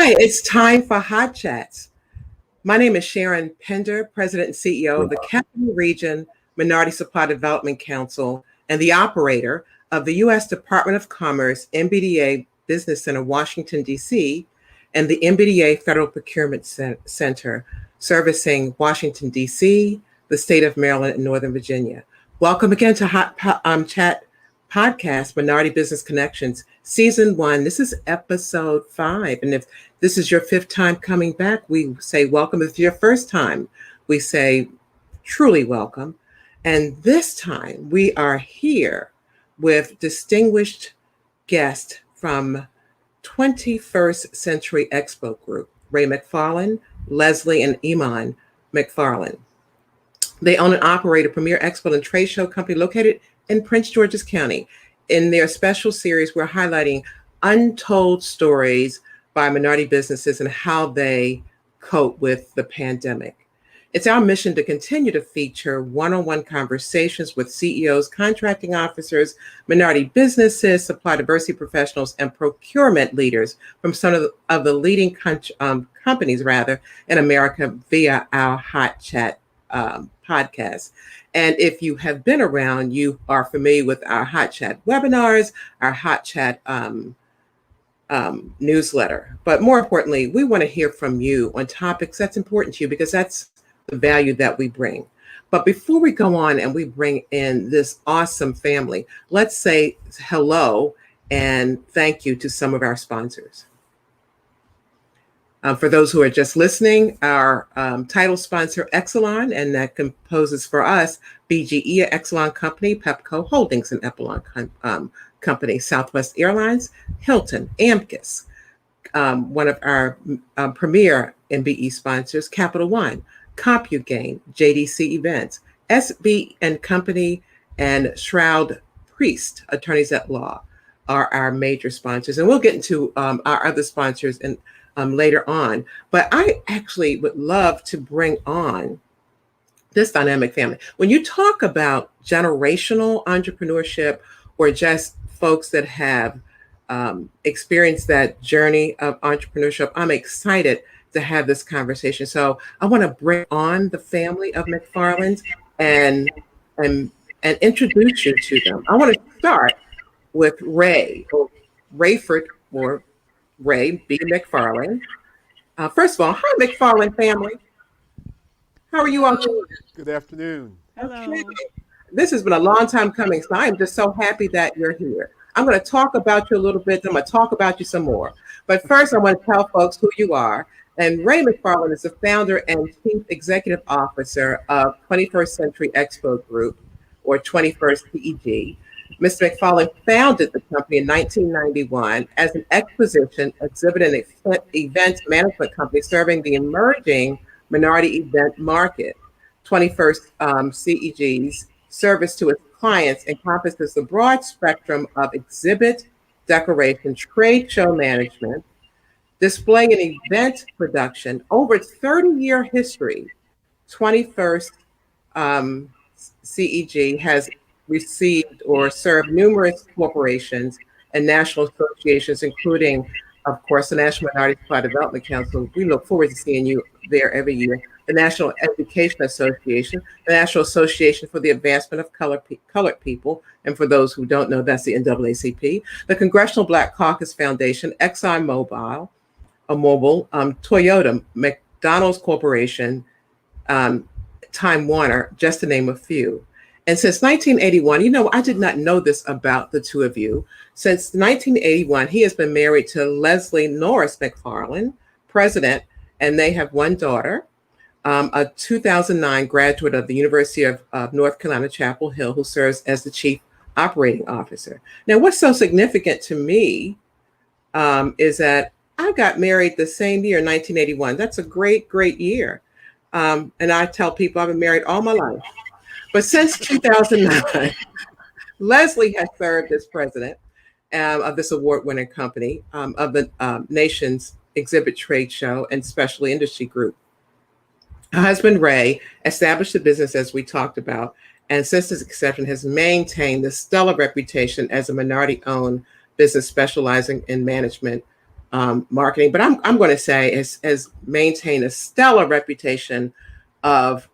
Hi, it's time for Hot Chats. My name is Sharon Pender, President and CEO of the Capital Region Minority Supply Development Council and the operator of the U.S. Department of Commerce MBDA Business Center, Washington, D.C., and the MBDA Federal Procurement Center, servicing Washington, D.C., the state of Maryland, and Northern Virginia. Welcome again to Hot Chat Podcast, Minority Business Connections, Season 1. This is Episode 5. And if this is your fifth time coming back, we say welcome. If it's your first time, we say truly welcome. And this time, we are here with distinguished guests from 21st Century Expo Group, Ray McFarland, Leslie, and Iman McFarland. They own and operate a premier expo and trade show company located in Prince George's County. In their special series, we're highlighting untold stories by minority businesses and how they cope with the pandemic. It's our mission to continue to feature one-on-one conversations with CEOs, contracting officers, minority businesses, supply diversity professionals, and procurement leaders from some of the leading companies in America via our Hot Chat podcast. And if you have been around, you are familiar with our Hot Chat webinars, our Hot Chat newsletter. But more importantly, we want to hear from you on topics that's important to you, because that's the value that we bring. But before we go on and we bring in this awesome family, let's say hello and thank you to some of our sponsors. For those who are just listening, our title sponsor, Exelon, and that composes for us BGE, Exelon Company, Pepco Holdings, and Epsilon Company, Southwest Airlines, Hilton, Amicus, one of our premier MBE sponsors, Capital One, CompuGain, JDC Events, SB and Company, and Shroud Priest, Attorneys at Law, are our major sponsors. And we'll get into our other sponsors and later on. But I actually would love to bring on this dynamic family. When you talk about generational entrepreneurship or just folks that have experienced that journey of entrepreneurship, I'm excited to have this conversation. So I want to bring on the family of McFarland and introduce you to them. I want to start with Ray, or Rayford, or Ray B. McFarland. First of all, hi, McFarland family. How are you all doing? Good afternoon. Hello. Okay. This has been a long time coming, so I am just so happy that you're here. I'm going to talk about you a little bit, then I'm going to talk about you some more. But first, I want to tell folks who you are. And Ray McFarland is the founder and chief executive officer of 21st Century Expo Group, or 21st CEG. Mr. McFarland founded the company in 1991 as an exposition, exhibit, and event management company serving the emerging minority event market. 21st CEG's service to its clients encompasses the broad spectrum of exhibit, decoration, trade show management, display and event production. Over its 30-year history, 21st CEG has received or served numerous corporations and national associations, including, of course, the National Minority Supply Development Council. We look forward to seeing you there every year. The National Education Association, the National Association for the Advancement of Colored People, and for those who don't know, that's the NAACP, the Congressional Black Caucus Foundation, ExxonMobil, Toyota, McDonald's Corporation, Time Warner, just to name a few. And since 1981, I did not know this about the two of you. Since 1981, he has been married to Leslie Norris McFarland, president, and they have one daughter, a 2009 graduate of the University of North Carolina, Chapel Hill, who serves as the chief operating officer. Now, what's so significant to me is that I got married the same year, 1981. That's a great, great year. And I tell people I've been married all my life. But since 2009, Leslie has served as president of this award-winning company of the nation's exhibit, trade show, and specialty industry group. Her husband, Ray, established the business, as we talked about, and since its inception has maintained the stellar reputation as a minority-owned business specializing in management marketing. But I'm going to say has maintained a stellar reputation of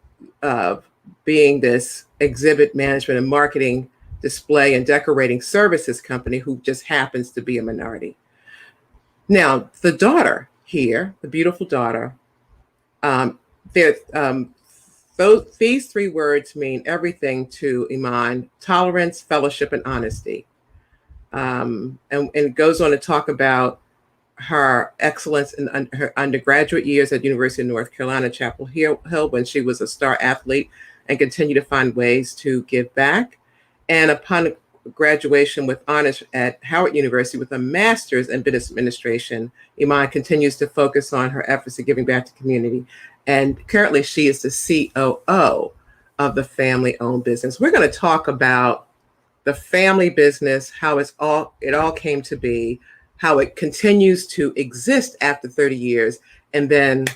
being this exhibit management and marketing, display and decorating services company who just happens to be a minority. Now, the daughter here, the beautiful daughter, there, these three words mean everything to Iman: tolerance, fellowship, and honesty. And it goes on to talk about her excellence in her undergraduate years at University of North Carolina, Chapel Hill, when she was a star athlete and continued to find ways to give back. And upon graduation with honors at Howard University with a master's in business administration, Iman continues to focus on her efforts of giving back to community. And currently she is the COO of the family-owned business. We're going to talk about the family business, how it all came to be, how it continues to exist after 30 years, and then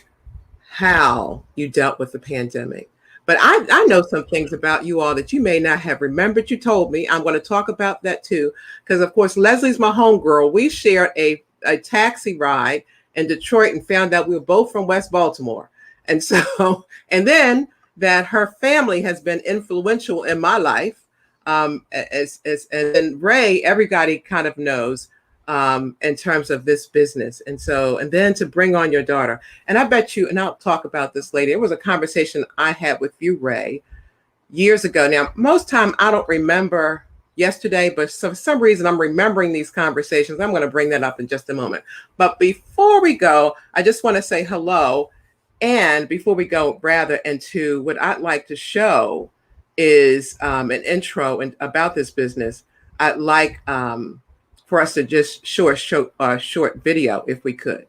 how you dealt with the pandemic. But I know some things about you all that you may not have remembered. You told me. I'm going to talk about that too, because of course, Leslie's my homegirl. We shared a taxi ride in Detroit and found out we were both from West Baltimore. And so, and then that her family has been influential in my life. And then Ray, everybody kind of knows in terms of this business. And so, and then to bring on your daughter. And I bet you, and I'll talk about this later, it was a conversation I had with you, Ray, years ago. Now, most time I don't remember yesterday, but for some reason I'm remembering these conversations. I'm going to bring that up in just a moment. But before we go, I just want to say hello. And before we go rather into what I'd like to show is an intro about this business. I'd like for us to just show a short video if we could.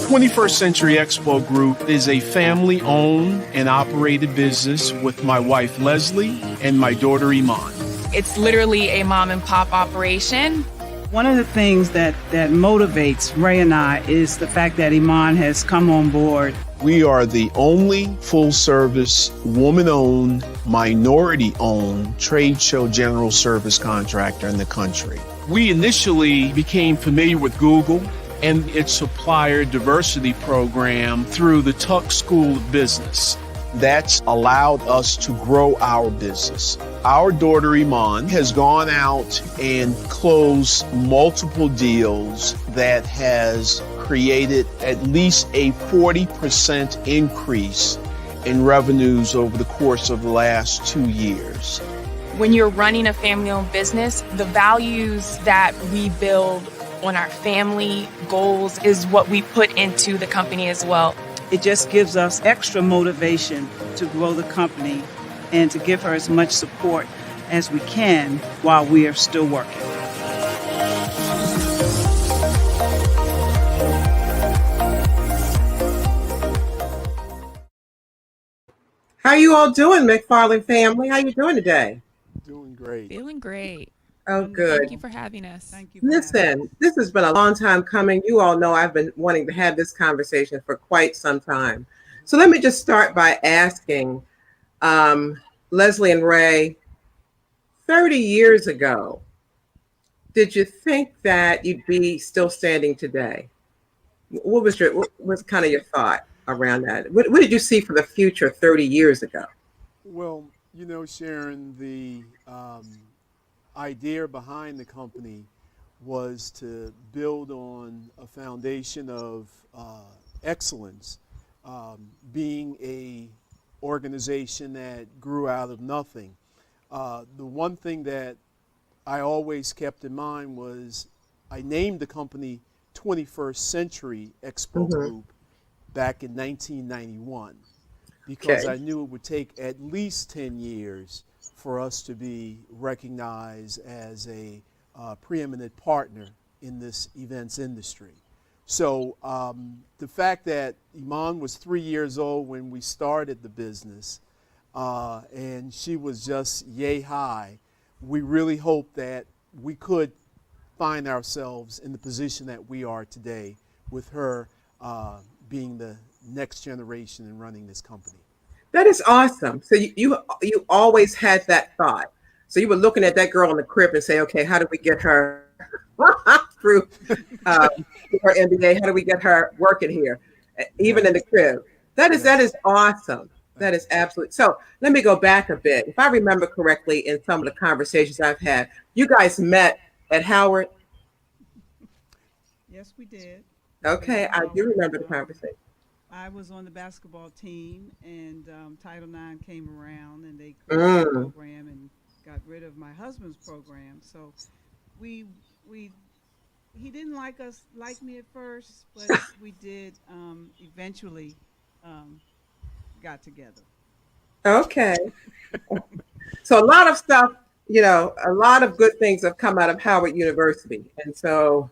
21st Century Expo Group is a family-owned and operated business with my wife, Leslie, and my daughter, Iman. It's literally a mom and pop operation. One of the things that motivates Ray and I is the fact that Iman has come on board. We are the only full-service, woman-owned, minority-owned trade show general service contractor in the country. We initially became familiar with Google and its supplier diversity program through the Tuck School of Business. That's allowed us to grow our business. Our daughter Iman has gone out and closed multiple deals that has created at least a 40% increase in revenues over the course of the last 2 years. When you're running a family-owned business, the values that we build on our family goals is what we put into the company as well. It just gives us extra motivation to grow the company and to give her as much support as we can while we are still working. How you all doing, McFarland family? How you doing today? Doing great. Feeling great. Oh, good. Thank you for having us. Thank you. Listen, this has been a long time coming. You all know I've been wanting to have this conversation for quite some time. So let me just start by asking Leslie and Ray, 30 years ago, did you think that you'd be still standing today? What was kind of your thought around that? What did you see for the future 30 years ago? Well, you know, Sharon, the idea behind the company was to build on a foundation of excellence, being a organization that grew out of nothing. The one thing that I always kept in mind was I named the company 21st Century Expo Group back in 1991 because I knew it would take at least 10 years for us to be recognized as a preeminent partner in this events industry. So the fact that Iman was 3 years old when we started the business and she was just yay high, we really hoped that we could find ourselves in the position that we are today with her being the next generation and running this company. That is awesome. So you always had that thought. So you were looking at that girl in the crib and say, okay, how do we get her through uh, her MBA? How do we get her working here, even in the crib? That is awesome. That is absolutely. So let me go back a bit. If I remember correctly, in some of the conversations I've had, you guys met at Howard. Yes, we did. Okay, I do remember the Um, conversation. I was on the basketball team, and Title IX came around, and they created a Mm. program and got rid of my husband's program. So we we he didn't like me at first, but we did eventually um, got together. Okay. So a lot of stuff, a lot of good things have come out of Howard University, and so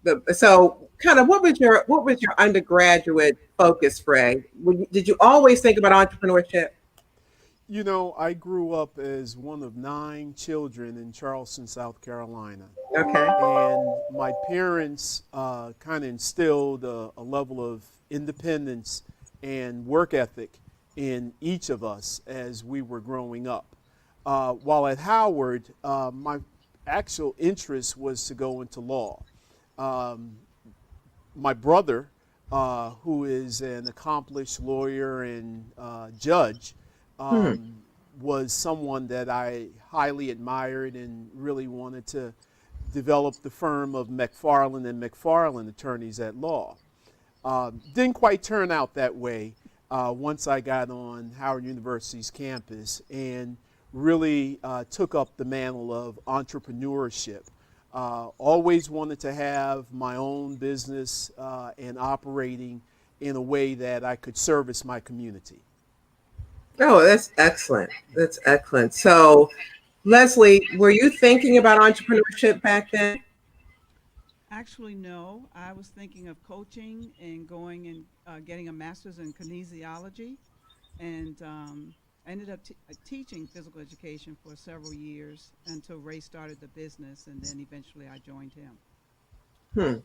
kind of what was your undergraduate focus, Frey? Did you always think about entrepreneurship? You know, I grew up as one of 9 children in Charleston, South Carolina. Okay. And my parents kind of instilled a level of independence and work ethic in each of us as we were growing up. While at Howard, my actual interest was to go into law. Um, my brother, who is an accomplished lawyer and judge, Hmm. um, was someone that I highly admired and really wanted to develop the firm of McFarland and McFarland Attorneys at Law. Didn't quite turn out that way once I got on Howard University's campus and really took up the mantle of entrepreneurship. Always wanted to have my own business and operating in a way that I could service my community. Oh, that's excellent. That's excellent. So, Leslie, were you thinking about entrepreneurship back then? Actually, no. I was thinking of coaching and going and getting a master's in kinesiology, and I ended up teaching physical education for several years until Ray started the business, and then eventually I joined him. Hmm.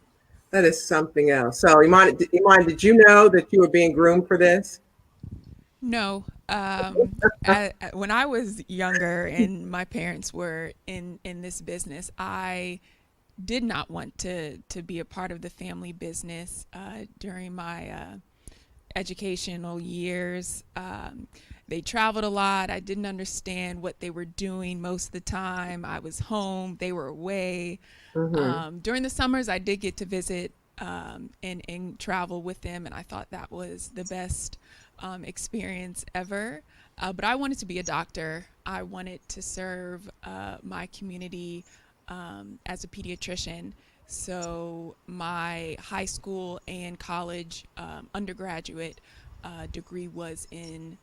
That is something else. So, Iman, did you know that you were being groomed for this? No. When I was younger and my parents were in this business, I did not want to be a part of the family business during my educational years. They traveled a lot. I didn't understand what they were doing most of the time. I was home, they were away. Mm-hmm. During the summers, I did get to visit and travel with them, and I thought that was the best experience ever. But I wanted to be a doctor. I wanted to serve my community as a pediatrician. So my high school and college undergraduate degree was in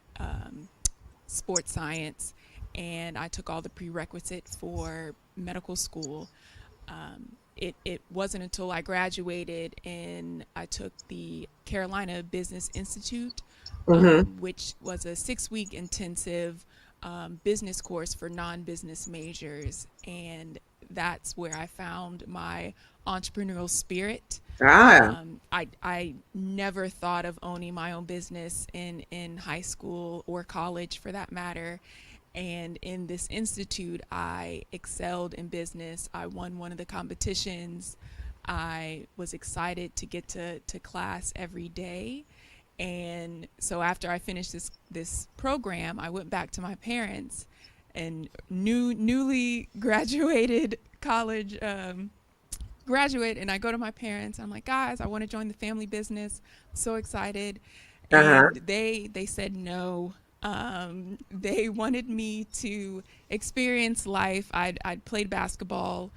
sports science, and I took all the prerequisites for medical school. It wasn't until I graduated and I took the Carolina Business Institute, Mm-hmm. which was a 6-week intensive business course for non-business majors. And that's where I found my entrepreneurial spirit. Ah, I never thought of owning my own business in high school or college for that matter. And in this institute, I excelled in business. I won one of the competitions. I was excited to get to class every day. And so after I finished this program, I went back to my parents and newly graduated college graduate, and I go to my parents. I'm like, guys, I want to join the family business. I'm so excited, uh-huh. and they said no. They wanted me to experience life. I'd played basketball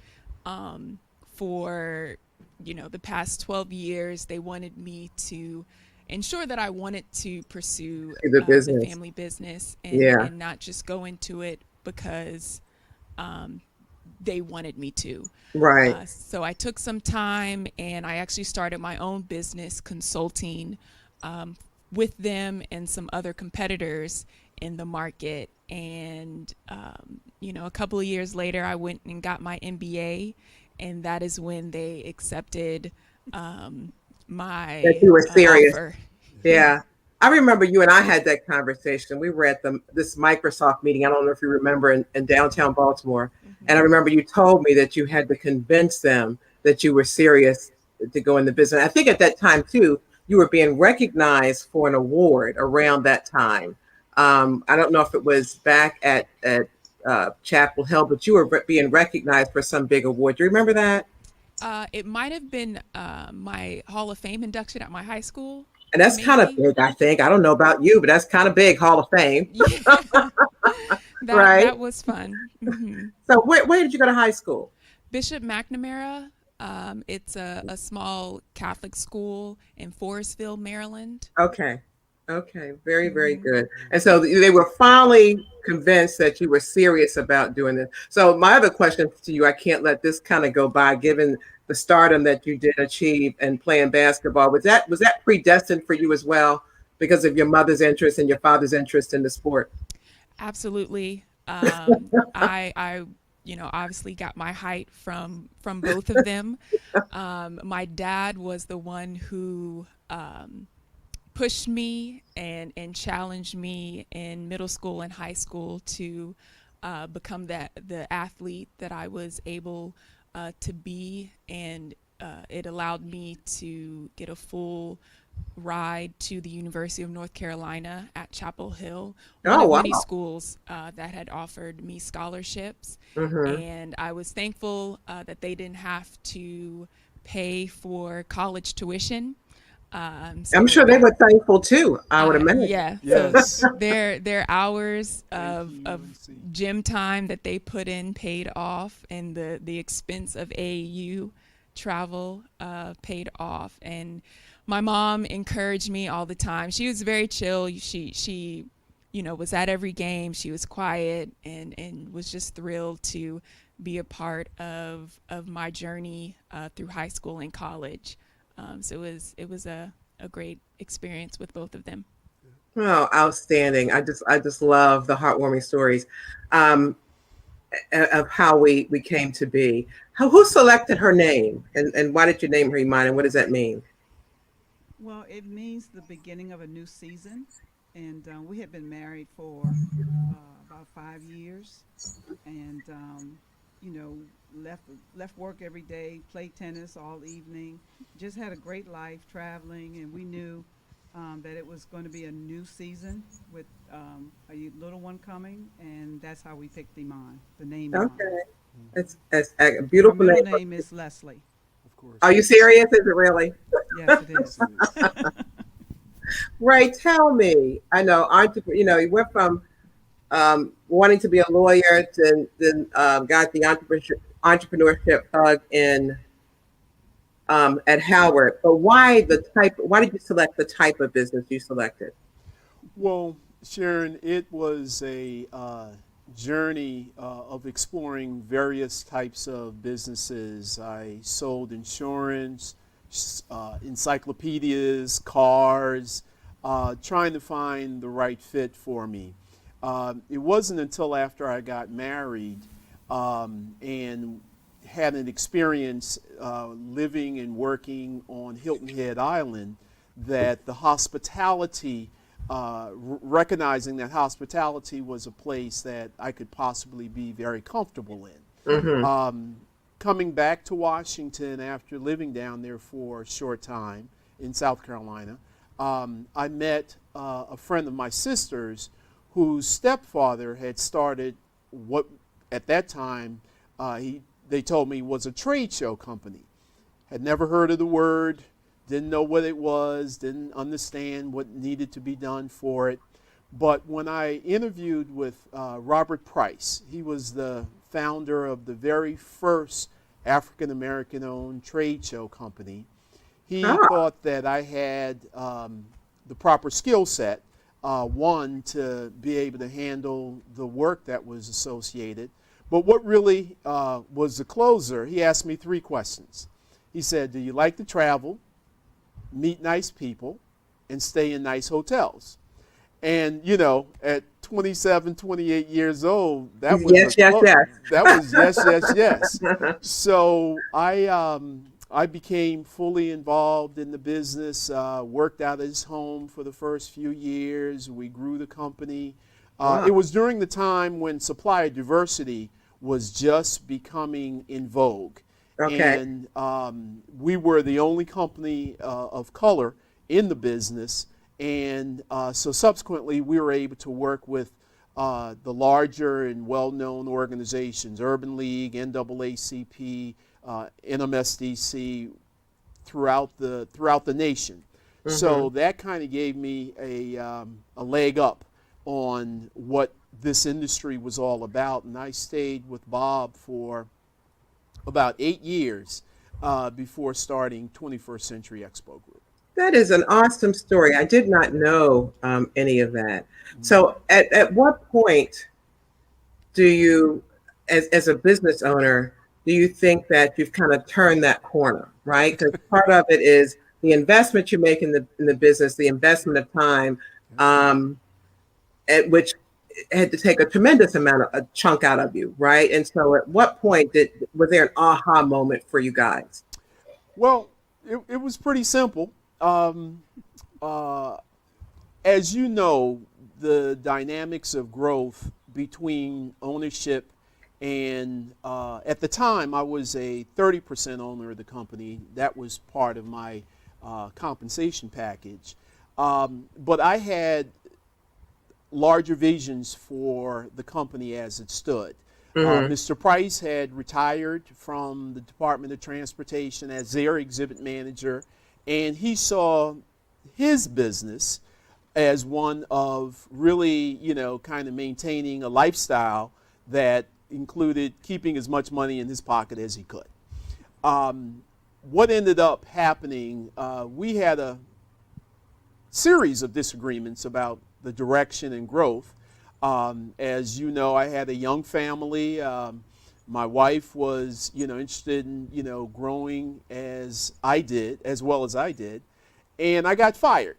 for the past 12 years. They wanted me to ensure that I wanted to pursue The the business. family business Yeah. and not just go into it because um, they wanted me to. Right. So I took some time and I actually started my own business consulting um, with them and some other competitors in the market. And, a couple of years later, I went and got my MBA. And that is when they accepted That my you were serious. offer. Yeah. Yeah. I remember you and I had that conversation. We were at this Microsoft meeting. I don't know if you remember in downtown Baltimore. And I remember you told me that you had to convince them that you were serious to go in the business. I think at that time too, you were being recognized for an award around that time. I don't know if it was back at Chapel Hill, but you were being recognized for some big award. Do you remember that? It might have been my Hall of Fame induction at my high school. And that's kind of Maybe. big, I think. I don't know about you, but that's kind of big, Hall of Fame, Yeah, right? that was fun. So where did you go to high school? Bishop McNamara. It's a small Catholic school in Forestville, Maryland. Okay. Okay. Very, very good. And so they were finally convinced that you were serious about doing this. So my other question to you, I can't let this kind of go by, given the stardom that you did achieve and playing basketball. Was that predestined for you as well because of your mother's interest and your father's interest in the sport? Absolutely. I obviously got my height from both of them. My dad was the one who pushed me and challenged me in middle school and high school to become the athlete that I was able to be, and it allowed me to get a full ride to the University of North Carolina at Chapel Hill, one Oh, of wow. many schools that had offered me scholarships. Mhm. And I was thankful that they didn't have to pay for college tuition. I'm So sure they were thankful too, I would imagine. yeah, so Yes. their hours Thank of you, UNC. gym time that they put in paid off, and the expense of AAU travel paid off. And my mom encouraged me all the time. She was very chill. She was at every game. She was quiet and was just thrilled to be a part of my journey through high school and college. So it was a great experience with both of them. Oh, outstanding. I just love the heartwarming stories um, of how we came to be. Who selected her name and why did you name her Iman and what does that mean? Well, it means the beginning of a new season, and we had been married for about 5 years, and you know, left left work every day, played tennis all evening, just had a great life traveling, and we knew that it was going to be a new season with a little one coming, and that's how we picked Iman, the name Iman. Okay. It's a Her beautiful middle name. name is Leslie. Of course. Are you serious? Is it really? Yes, it Yes, is. it is. Right. Tell me. I know, you went from wanting to be a lawyer to then got the entrepreneurship bug in at Howard. But why did you select the type of business you selected? Well, Sharon, it was a journey of exploring various types of businesses. I sold insurance, encyclopedias, cars, trying to find the right fit for me. It wasn't until after I got married and had an experience living and working on Hilton Head Island that the hospitality, recognizing that hospitality was a place that I could possibly be very comfortable in. Mm-hmm. Coming back to Washington after living down there for a short time in South Carolina, I met a friend of my sister's whose stepfather had started what at that time they told me was a trade show company. Had never heard of the word, didn't know what it was, didn't understand what needed to be done for it. But when I interviewed with Robert Price, he was the founder of the very first African American owned trade show company. He thought that I had the proper skill set, one, to be able to handle the work that was associated. But what really was the closer, he asked me 3 questions. He said, do you like to travel, meet nice people, and stay in nice hotels? And, you know, at 27, 28 years old, that was Yes, yes, yes. that was yes, yes, yes. So I I became fully involved in the business, worked out of his home for the first few years. We grew the company. Wow. It was during the time when supplier diversity was just becoming in vogue. Okay. And we were the only company of color in the business. And so subsequently, we were able to work with the larger and well-known organizations, Urban League, NAACP, NMSDC, throughout the nation. So that kind of gave me a leg up on what this industry was all about. And I stayed with Bob for about 8 years before starting 21st Century Expo Group. That is an awesome story. I did not know any of that. So at what point do you, as a business owner, do you think that you've kind of turned that corner, right? Because part of it is the investment you make in the business, the investment of time, at which had to take a tremendous amount of a chunk out of you, right? And so at what point was there an aha moment for you guys? Well, it was pretty simple. As you know, the dynamics of growth between ownership and at the time I was a 30% owner of the company. That was part of my compensation package. But I had larger visions for the company as it stood. Mr. Price had retired from the Department of Transportation as their exhibit manager, and he saw his business as one of really, kind of maintaining a lifestyle that included keeping as much money in his pocket as he could. What ended up happening, we had a series of disagreements about the direction and growth. As you know, I had a young family. My wife was, interested in, growing as well as I did. And I got fired.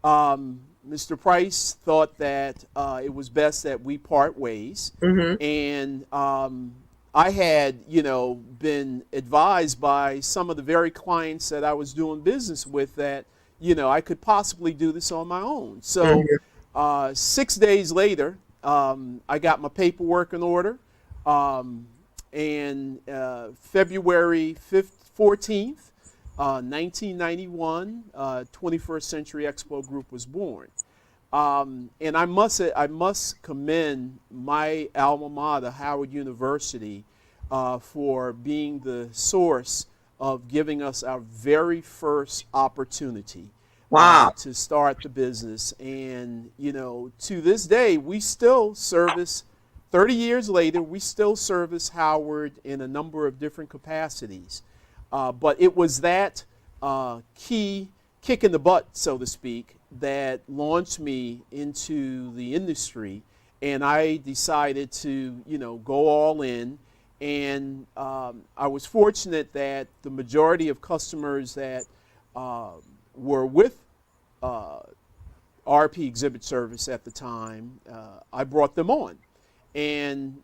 Mr. Price thought that it was best that we part ways. And I had, been advised by some of the very clients that I was doing business with that, I could possibly do this on my own. So 6 days later, I got my paperwork in order. And February 14th, 1991, 21st Century Expo Group was born. And I must commend my alma mater, Howard University, for being the source of giving us our very first opportunity to start the business. And, to this day, we still service, 30 years later, we still service Howard in a number of different capacities. But it was that key kick in the butt, so to speak, that launched me into the industry. And I decided to, go all in. And I was fortunate that the majority of customers that were with RP Exhibit Service at the time, I brought them on. And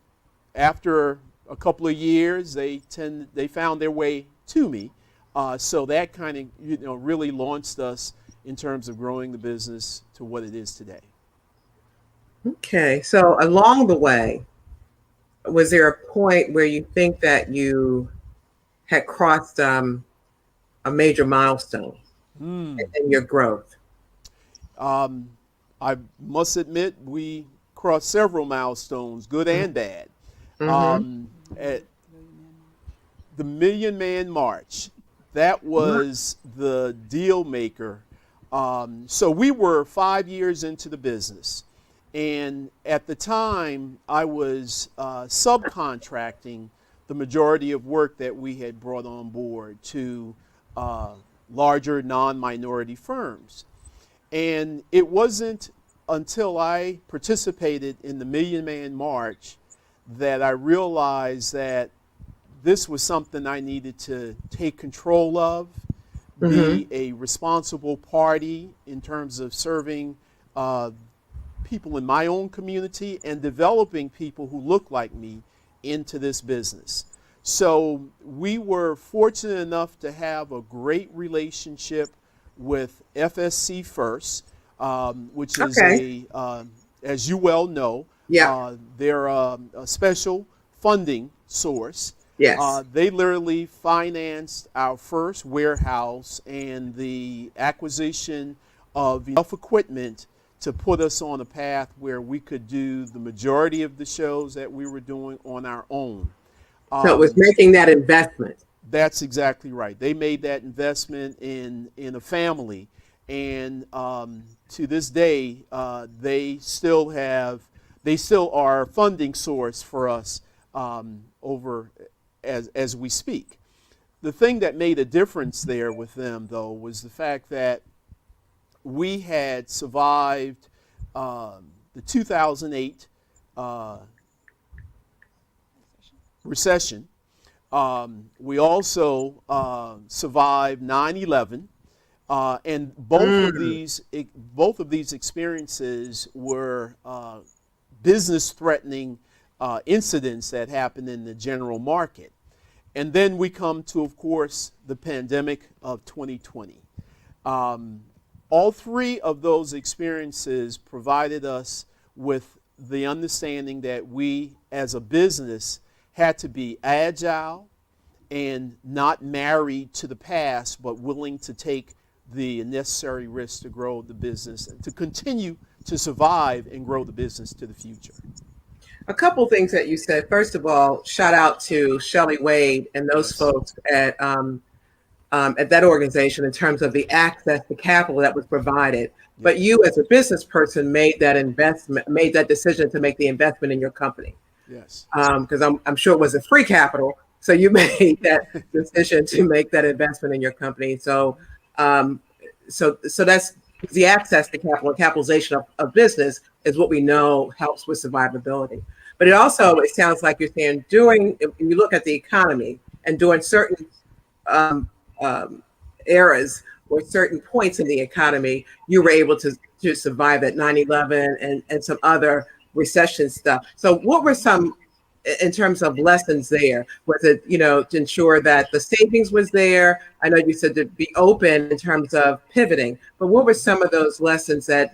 after a couple of years, they found their way to me. So that kind of, really launched us in terms of growing the business to what it is today. Okay, so along the way, was there a point where you think that you had crossed a major milestone in your growth? I must admit we crossed several milestones, good and bad. At the Million Man March, that was the deal maker. So we were 5 years into the business. And at the time, I was subcontracting the majority of work that we had brought on board to larger non-minority firms. And it wasn't until I participated in the Million Man March that I realized that this was something I needed to take control of, be a responsible party in terms of serving people in my own community and developing people who look like me into this business. So we were fortunate enough to have a great relationship with FSC First, which is Okay. as you well know, Yeah. they're a special funding source. Yes. They literally financed our first warehouse and the acquisition of enough equipment to put us on a path where we could do the majority of the shows that we were doing on our own. So it was making that investment. That's exactly right. They made that investment in a family, and to this day, they still are a funding source for us over as we speak. The thing that made a difference there with them, though, was the fact that we had survived the 2008 recession. We also survived 9/11, and both of these experiences were business-threatening incidents that happened in the general market. And then we come to, of course, the pandemic of 2020. All three of those experiences provided us with the understanding that we, as a business, had to be agile and not married to the past, but willing to take the necessary risks to grow the business, to continue to survive and grow the business to the future. A couple things that you said. First of all, shout out to Shelley Wade and those folks at that organization in terms of the access to capital that was provided. But you, as a business person, made that decision to make the investment in your company. Yes. Because I'm sure it wasn't free capital, so you made that decision to make that investment in your company. So, so that's the access to capital and capitalization of business is what we know helps with survivability. But it sounds like you're saying when you look at the economy and during certain eras or certain points in the economy, you were able to survive at 9/11 and some other recession stuff. So what were some, in terms of lessons there? Was it, to ensure that the savings was there? I know you said to be open in terms of pivoting, but what were some of those lessons that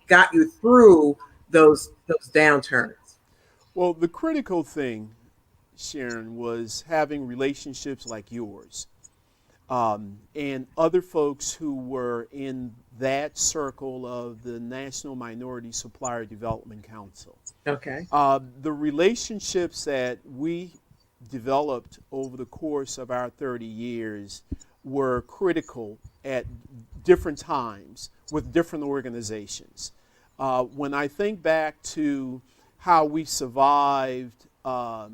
got you through those downturns? Well, the critical thing, Sharon, was having relationships like yours and other folks who were in that circle of the National Minority Supplier Development Council. Okay. The relationships that we developed over the course of our 30 years were critical at different times with different organizations. When I think back to how we survived the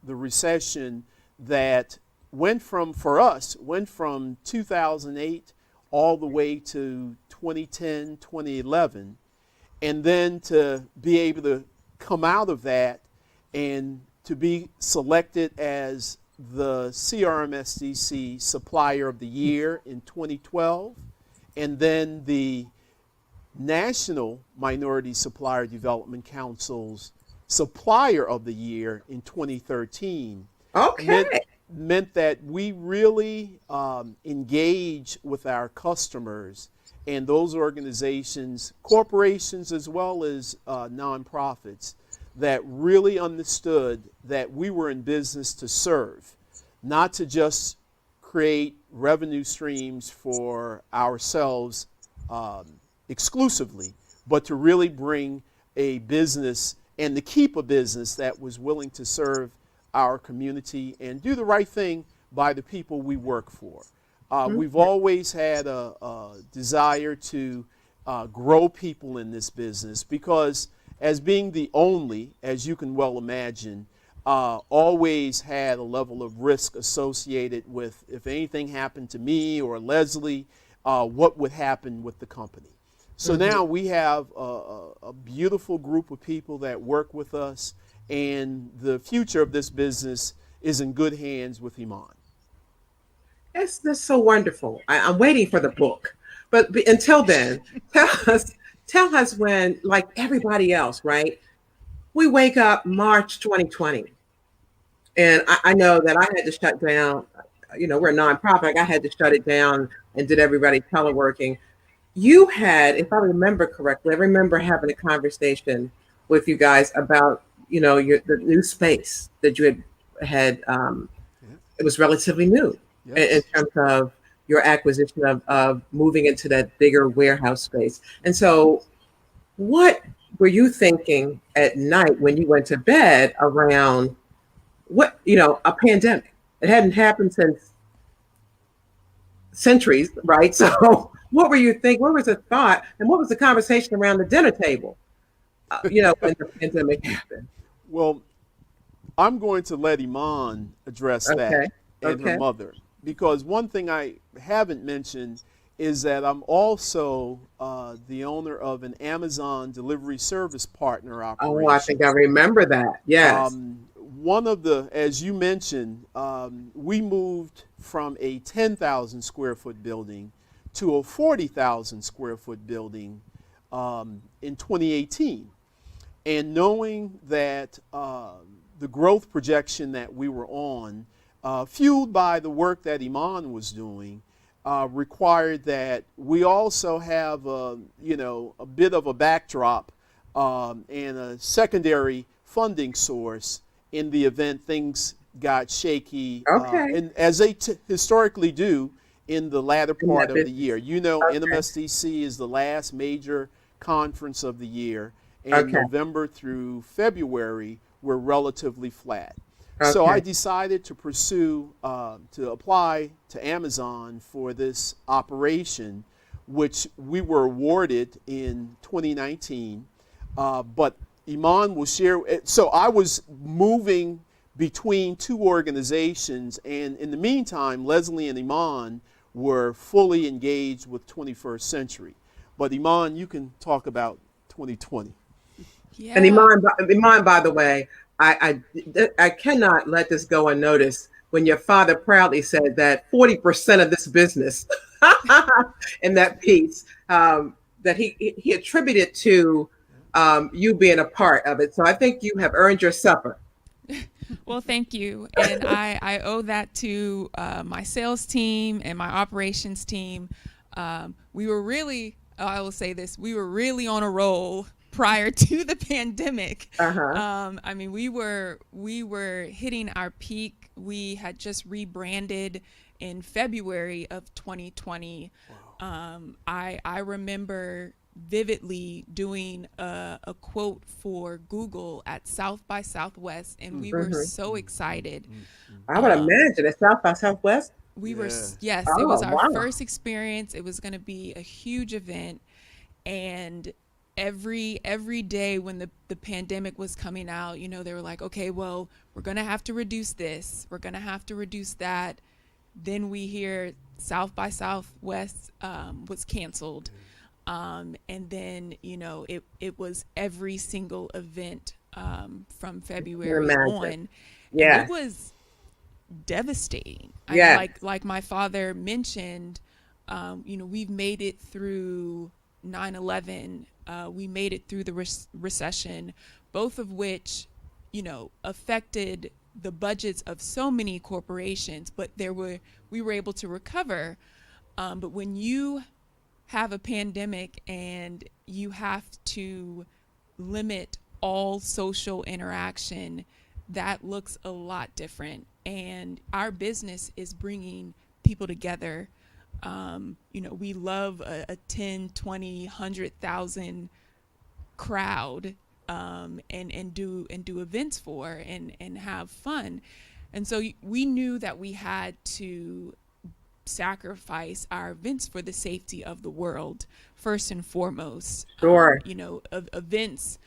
recession that went from 2008 all the way to 2010, 2011, and then to be able to come out of that and to be selected as the CRMSDC Supplier of the Year in 2012, and then the National Minority Supplier Development Council's Supplier of the Year in 2013. Okay. Meant that we really engage with our customers and those organizations, corporations as well as nonprofits, that really understood that we were in business to serve, not to just create revenue streams for ourselves exclusively, but to really bring a business and to keep a business that was willing to serve our community and do the right thing by the people we work for. We've always had a desire to grow people in this business because, as being the only, as you can well imagine, always had a level of risk associated with, if anything happened to me or Leslie, what would happen with the company. So now we have a beautiful group of people that work with us, and the future of this business is in good hands with Iman. That's so wonderful. I'm waiting for the book, but until then, tell us when, like everybody else, right? We wake up March 2020. And I know that I had to shut down, we're a nonprofit. Like I had to shut it down and did everybody teleworking. You had, if I remember correctly, I remember having a conversation with you guys about, the new space that you had Yeah. it was relatively new in Yes. terms of your acquisition of moving into that bigger warehouse space. And so what were you thinking at night when you went to bed around a pandemic? It hadn't happened since centuries, right? So what were you thinking? What was the thought? And what was the conversation around the dinner table, when the pandemic happened? Well, I'm going to let Iman address that Okay. and her Okay. mother, because one thing I haven't mentioned is that I'm also the owner of an Amazon delivery service partner Oh, I operation. think I remember that. Yes. One of the, as you mentioned, we moved from a 10,000 square foot building to a 40,000 square foot building in 2018. And knowing that the growth projection that we were on, fueled by the work that Iman was doing, required that we also have a bit of a backdrop and a secondary funding source in the event things got shaky, Okay. and as they historically do in the latter In part that of the business. year. You know, Okay. NMSDC is the last major conference of the year, and Okay. November through February were relatively flat. So I Okay. decided to pursue, to apply to Amazon for this operation, which we were awarded in 2019. But Iman will share. So I was moving between two organizations, and in the meantime, Leslie and Iman were fully engaged with 21st Century. But Iman, you can talk about 2020. And Yeah. Iman, by the way, I cannot let this go unnoticed when your father proudly said that 40% of this business in that piece that he attributed to you being a part of it. So I think you have earned your supper. Well, thank you. And I owe that to my sales team and my operations team. We were really, I will say this, we were really on a roll prior to the pandemic. Uh-huh. I mean, we were hitting our peak. We had just rebranded in February of 2020. I remember vividly doing a quote for Google at South by Southwest, and we were Hmm. so excited. I would Um, imagine at South by Southwest. Yeah. Yes, it was Oh, our wow. first experience. It was going to be a huge event, and every day when the pandemic was coming out, they were like, okay, well, we're going to have to reduce this, we're going to have to reduce that. Then we hear South by Southwest was canceled. And then, it was every single event from I can February imagine. on. And it Yes. was devastating. I mean, Yes. like my father mentioned, we've made it through 9/11. We made it through the recession, both of which, affected the budgets of so many corporations, but we were able to recover. But when you have a pandemic and you have to limit all social interaction, that looks a lot different. And our business is bringing people together. We love a 10, 20, 100,000 crowd, and do events for and have fun. And so we knew that we had to sacrifice our events for the safety of the world first and foremost. Sure. Events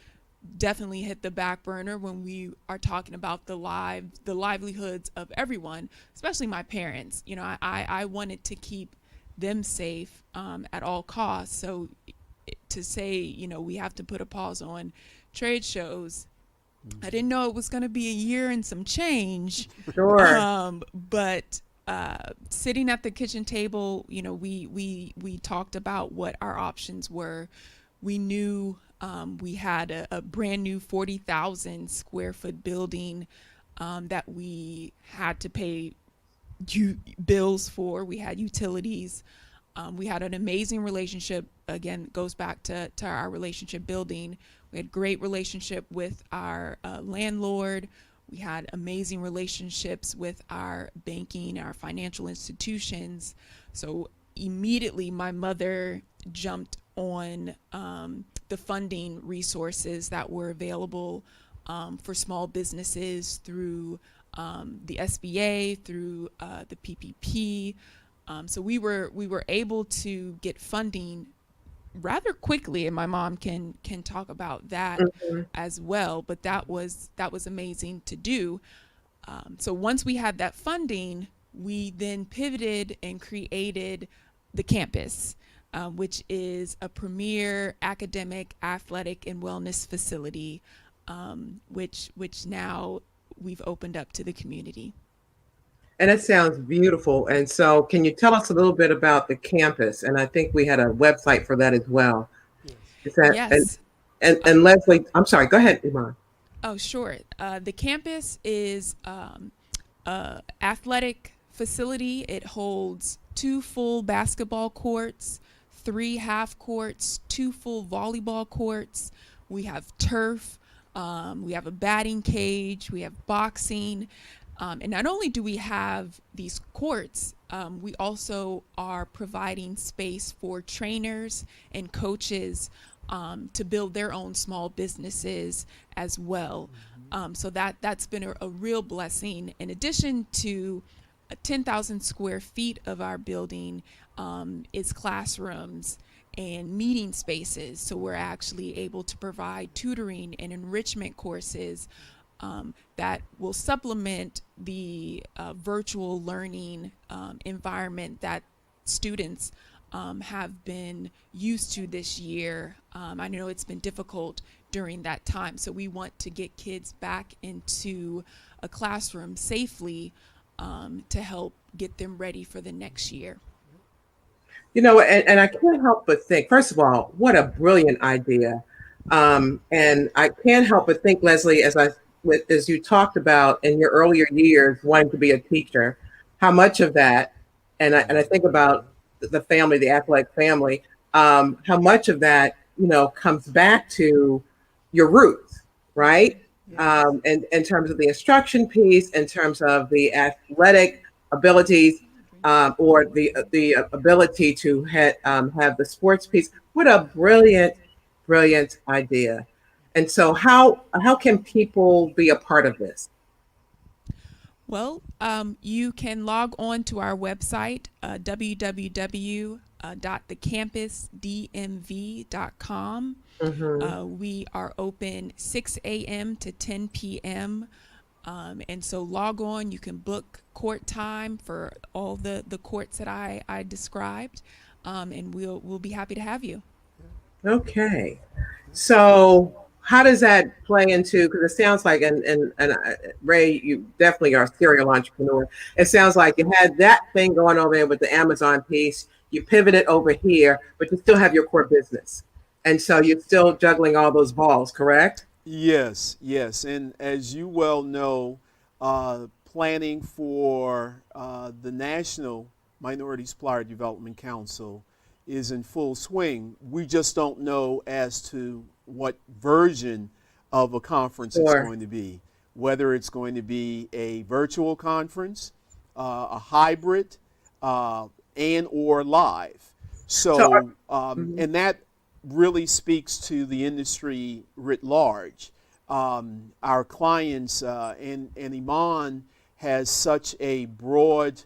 definitely hit the back burner when we are talking about the livelihoods of everyone, especially my parents. I wanted to keep them safe at all costs. So to say, we have to put a pause on trade shows, I didn't know it was going to be a year and some change. Sure. But sitting at the kitchen table, we talked about what our options were. We knew we had a brand new 40,000 square foot building that we had to pay bills for. We had utilities. We had an amazing relationship. Again, goes back to our relationship building. We had great relationship with our landlord. We had amazing relationships with our banking, our financial institutions. So immediately my mother jumped on the funding resources that were available for small businesses through the SBA, through the PPP. So we were able to get funding rather quickly, and my mom can talk about that as well. But that was amazing to do. So once we had that funding, we then pivoted and created the campus, which is a premier academic, athletic, and wellness facility, which now we've opened up to the community. And it sounds beautiful. And so, can you tell us a little bit about the campus? And I think we had a website for that as well. Yes. Is that Yes. and Leslie? I'm sorry. Go ahead, Iman. Oh, sure. The campus is a athletic facility. It holds 2 full basketball courts, 3 half courts, 2 full volleyball courts. We have turf. We have a batting cage. We have boxing. And not only do we have these courts, we also are providing space for trainers and coaches to build their own small businesses as well. So that's been a real blessing. In addition to 10,000 square feet of our building is classrooms and meeting spaces. So we're actually able to provide tutoring and enrichment courses that will supplement the virtual learning environment that students have been used to this year. I know it's been difficult during that time, so we want to get kids back into a classroom safely to help get them ready for the next year. You know, and I can't help but think, first of all, what a brilliant idea. And I can't help but think, Leslie, as you talked about in your earlier years wanting to be a teacher, how much of that, and I think about the family, the athletic family, how much of that, comes back to your roots, right? And in terms of the instruction piece, in terms of the athletic abilities, or the ability to have the sports piece. What a brilliant idea. And so how can people be a part of this? Well, you can log on to our website, www.thecampusdmv.com. We are open 6 a.m. to 10 p.m. And so log on, you can book court time for all the courts that I described, and we'll be happy to have you. Okay. So how does that play into, because it sounds like, and Ray, you definitely are a serial entrepreneur. It sounds like you had that thing going over there with the Amazon piece, you pivoted over here, but you still have your core business. And so you're still juggling all those balls, correct? Yes. And as you well know, planning for the National Minority Supplier Development Council is in full swing. We just don't know as to what version of a conference it's going to be, whether it's going to be a virtual conference, a hybrid, and or live. So and that really speaks to the industry writ large. Our clients, and Iman has such a broad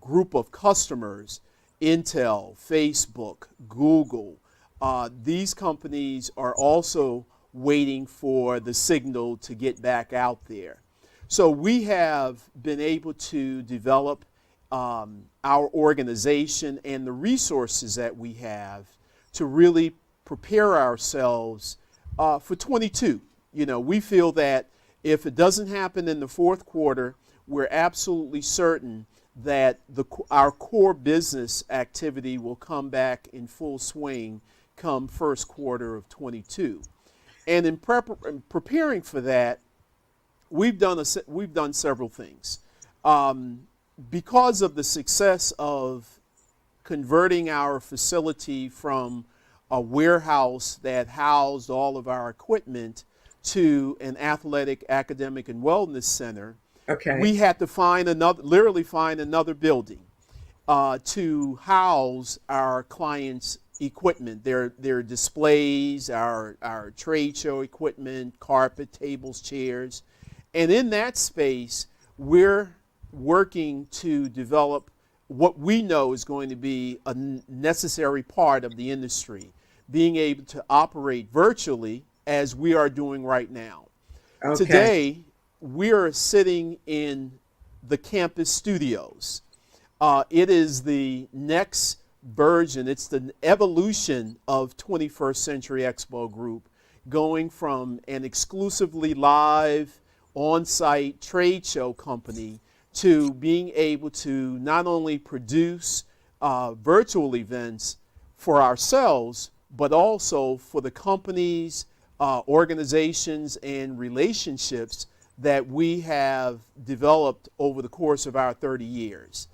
group of customers, Intel, Facebook, Google. These companies are also waiting for the signal to get back out there. So we have been able to develop our organization and the resources that we have to really prepare ourselves for 22. We feel that if it doesn't happen in the fourth quarter, we're absolutely certain that our core business activity will come back in full swing come first quarter of 22. And in preparing for that, we've done several things. Because of the success of converting our facility from a warehouse that housed all of our equipment to an athletic, academic, and wellness center, Okay. we had to literally find another building to house our clients' equipment, their displays, our trade show equipment, carpet, tables, chairs. And in that space, we're working to develop what we know is going to be a necessary part of the industry, being able to operate virtually as we are doing right now. Okay. Today, we are sitting in the campus studios. It is the next version, it's the evolution of 21st Century Expo Group, going from an exclusively live, on-site trade show company to being able to not only produce virtual events for ourselves, but also for the companies, organizations, and relationships that we have developed over the course of our 30 years.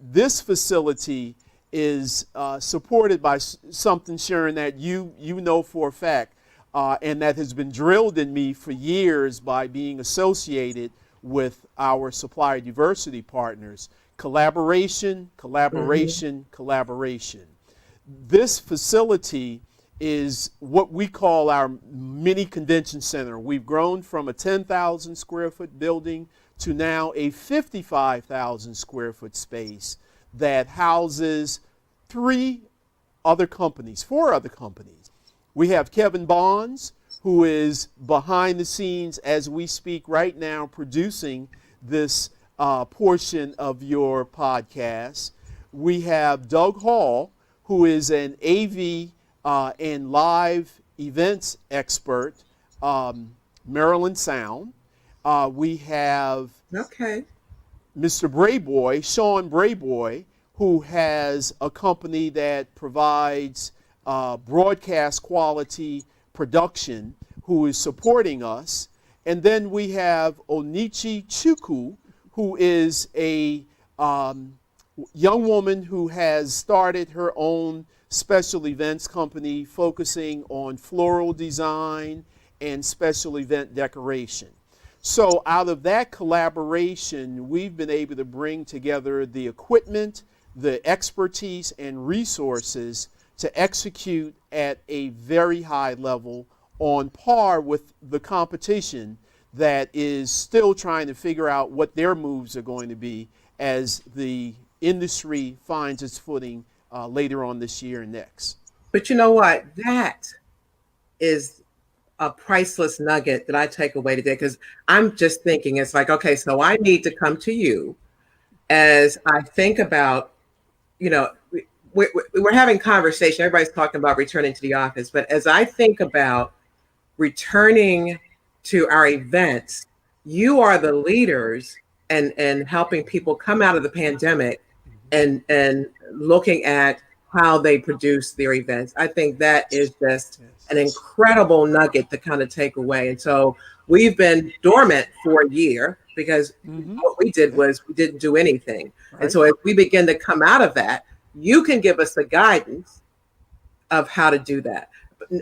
This facility is supported by something, Sharon, that you know for a fact, and that has been drilled in me for years by being associated with our supplier diversity partners. Collaboration, collaboration, collaboration. This facility is what we call our mini convention center. We've grown from a 10,000 square foot building to now a 55,000 square foot space that houses four other companies. We have Kevin Bonds, who is behind the scenes as we speak right now, producing this portion of your podcast. We have Doug Hall, who is an AV and live events expert, Maryland Sound. We have Okay. Mr. Brayboy, Sean Brayboy, who has a company that provides broadcast quality production, who is supporting us. And then we have Onichi Chukwu, who is a young woman who has started her own special events company focusing on floral design and special event decoration. So out of that collaboration, we've been able to bring together the equipment, the expertise, and resources to execute at a very high level, on par with the competition that is still trying to figure out what their moves are going to be as the industry finds its footing later on this year and next. But you know what? That is a priceless nugget that I take away today, because I'm just thinking, it's like, okay, so I need to come to you as I think about, you know, we're having conversation. Everybody's talking about returning to the office, but as I think about returning to our events, you are the leaders and helping people come out of the pandemic and looking at how they produce their events. I think that is just an incredible nugget to kind of take away. And so we've been dormant for a year because what we did was we didn't do anything. Right. And so as we begin to come out of that, you can give us the guidance of how to do that.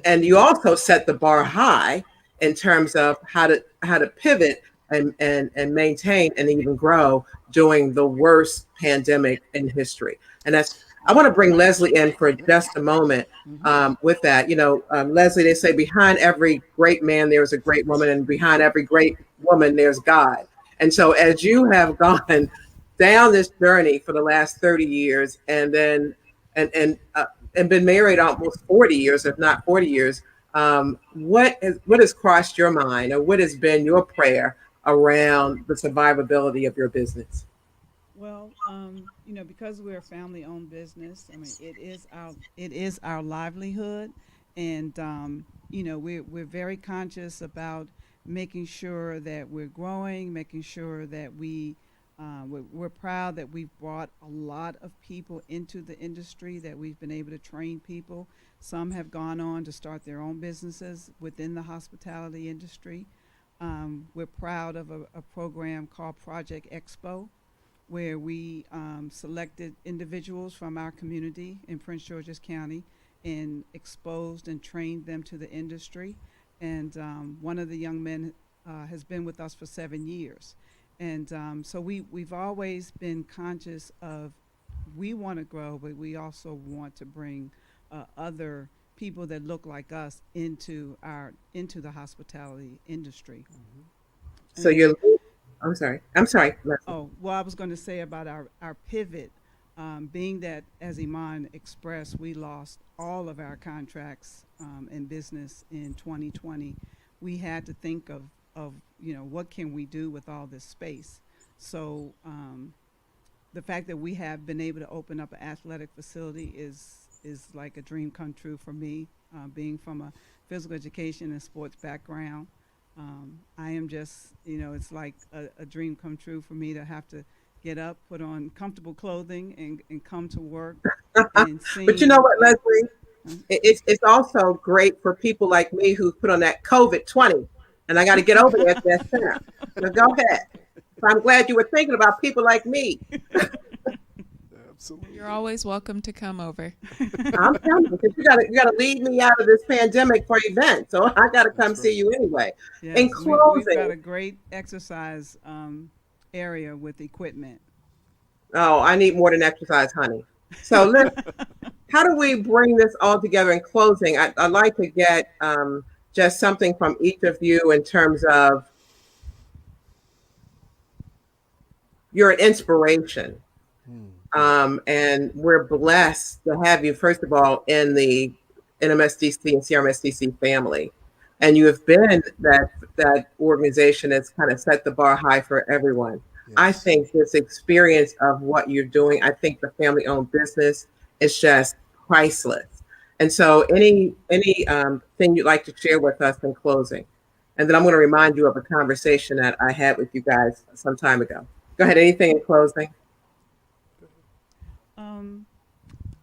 And you also set the bar high in terms of how to pivot and maintain and even grow during the worst pandemic in history. And I want to bring Leslie in for just a moment with that. You know, Leslie, they say behind every great man, there's a great woman, and behind every great woman, there's God. And so as you have gone down this journey for the last 30 years and then and been married almost 40 years, if not 40 years, what has crossed your mind, or what has been your prayer around the survivability of your business? Well, you know, because we're a family-owned business, I mean, it is our livelihood, and you know, we're very conscious about making sure that we're growing, making sure that we're proud that we've brought a lot of people into the industry, that we've been able to train people. Some have gone on to start their own businesses within the hospitality industry. we're proud of a program called Project Expo, where we selected individuals from our community in Prince George's County and exposed and trained them to the industry. And one of the young men has been with us for 7 years. And so we've always been conscious of, we want to grow, but we also want to bring other people that look like us into the hospitality industry. So you're, I'm sorry. Leslie. Oh, well, I was going to say about our pivot, being that, as Iman expressed, we lost all of our contracts in business in 2020. We had to think of what can we do with all this space. So the fact that we have been able to open up an athletic facility is like a dream come true for me, being from a physical education and sports background. I am just, it's like a dream come true for me to have to get up, put on comfortable clothing, and come to work and sing. But you know what, Leslie? It's also great for people like me who put on that COVID-20, and I got to get over there at that center. So go ahead. So I'm glad you were thinking about people like me. Absolutely. You're always welcome to come over. I'm coming because you gotta lead me out of this pandemic for events. So I gotta come That's see right. you anyway. Yes, In we've closing, got a great exercise area with equipment. oh, I need more than exercise, honey. So how do we bring this all together in closing? I'd like to get just something from each of you in terms of you're an inspiration. And we're blessed to have you, first of all, in the NMSDC and CRMSDC family. And you have been that organization that's kind of set the bar high for everyone. Yes. I think this experience of what you're doing, I think the family-owned business is just priceless. And so any thing you'd like to share with us in closing? And then I'm going to remind you of a conversation that I had with you guys some time ago. Go ahead, anything in closing?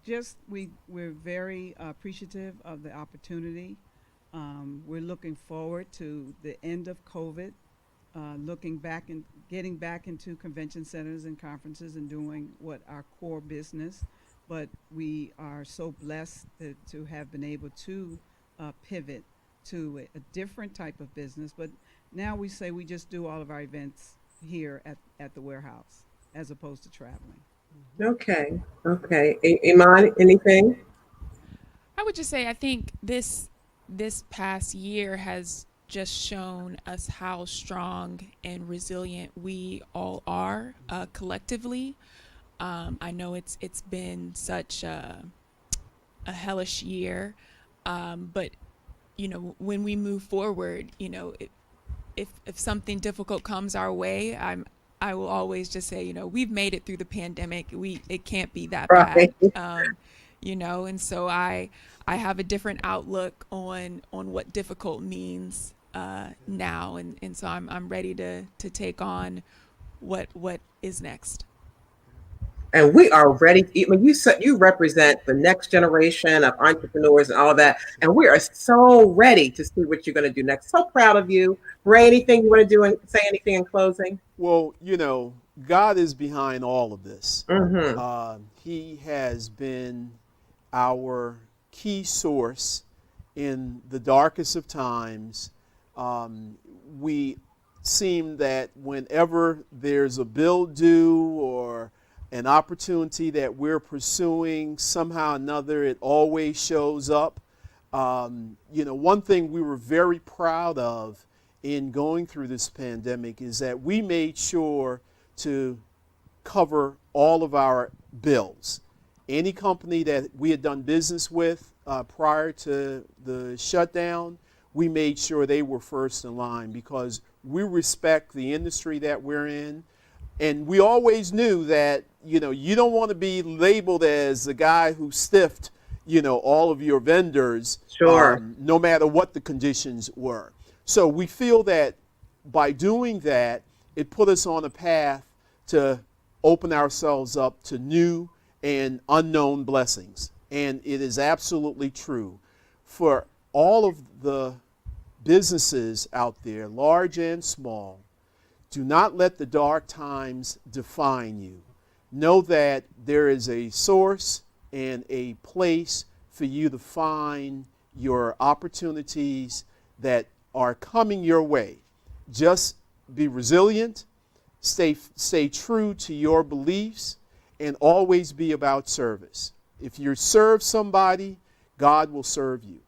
Just we're very appreciative of the opportunity. We're looking forward to the end of COVID, looking back and getting back into convention centers and conferences and doing what our core business. But we are so blessed to have been able to pivot to a different type of business. But now we say we just do all of our events here at the warehouse as opposed to traveling. Okay. Iman, anything? I would just say I think this past year has just shown us how strong and resilient we all are collectively. I know it's been such a hellish year, but when we move forward, if something difficult comes our way, I will always just say, we've made it through the pandemic. It can't be that Right. bad, and so I have a different outlook on what difficult means now, and so I'm ready to take on what is next. And we are ready. You represent the next generation of entrepreneurs and all that. And we are so ready to see what you're going to do next. So proud of you. Ray, anything you want to do and say anything in closing? Well, God is behind all of this. Mm-hmm. He has been our key source in the darkest of times. We seem that whenever there's a bill due or an opportunity that we're pursuing, somehow or another, it always shows up. One thing we were very proud of in going through this pandemic is that we made sure to cover all of our bills. Any company that we had done business with prior to the shutdown, we made sure they were first in line because we respect the industry that we're in. And we always knew that, you don't want to be labeled as the guy who stiffed, all of your vendors, Sure. No matter what the conditions were. So we feel that by doing that, it put us on a path to open ourselves up to new and unknown blessings. And it is absolutely true. For all of the businesses out there, large and small, do not let the dark times define you. Know that there is a source and a place for you to find your opportunities that are coming your way. Just be resilient, stay true to your beliefs, and always be about service. If you serve somebody, God will serve you.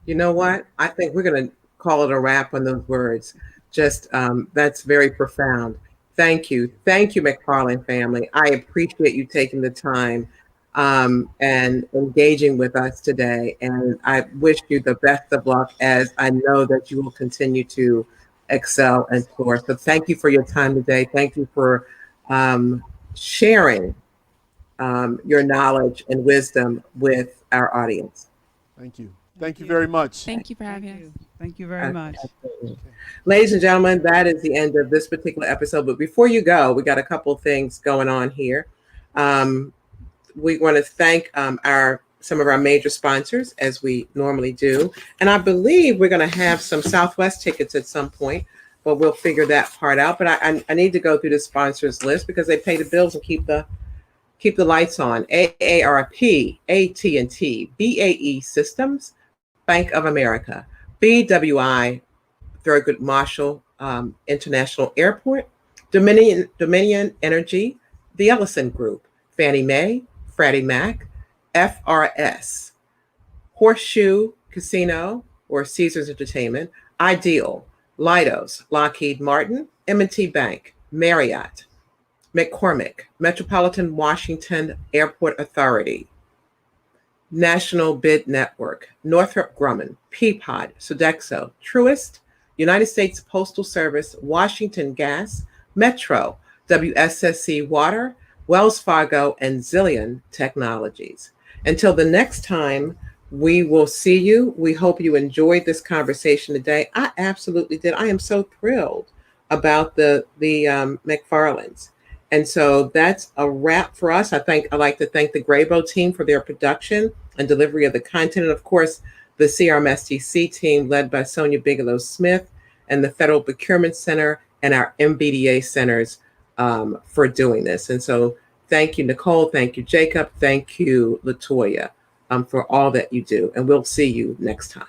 You know what? I think we're going to call it a wrap on those words. Just that's very profound. Thank you. Thank you, McFarland family. I appreciate you taking the time and engaging with us today. And I wish you the best of luck, as I know that you will continue to excel and soar. So thank you for your time today. Thank you for sharing your knowledge and wisdom with our audience. Thank you. Thank you very much. Thank you for having us. Thank you very much. Absolutely. Ladies and gentlemen, that is the end of this particular episode. But before you go, we got a couple of things going on here. We want to thank some of our major sponsors, as we normally do. And I believe we're going to have some Southwest tickets at some point, but we'll figure that part out. But I need to go through the sponsors list because they pay the bills and keep the lights on. AARP, AT&T, BAE Systems, Bank of America, BWI, Thurgood Marshall International Airport, Dominion Energy, the Ellison Group, Fannie Mae, Freddie Mac, FRS, Horseshoe Casino or Caesars Entertainment, Ideal, Leidos, Lockheed Martin, M&T Bank, Marriott, McCormick, Metropolitan Washington Airport Authority, National Bid Network, Northrop Grumman, Peapod, Sodexo, Truist, United States Postal Service, Washington Gas, Metro, WSSC Water, Wells Fargo, and Zillion Technologies. Until the next time we will see you, we hope you enjoyed this conversation today. I absolutely did. I am so thrilled about the McFarlands. And so that's a wrap for us. I'd like to thank the Graybo team for their production and delivery of the content. And of course, the CRMSTC team led by Sonia Bigelow Smith and the Federal Procurement Center and our MBDA centers for doing this. And so thank you, Nicole. Thank you, Jacob. Thank you, Latoya, for all that you do. And we'll see you next time.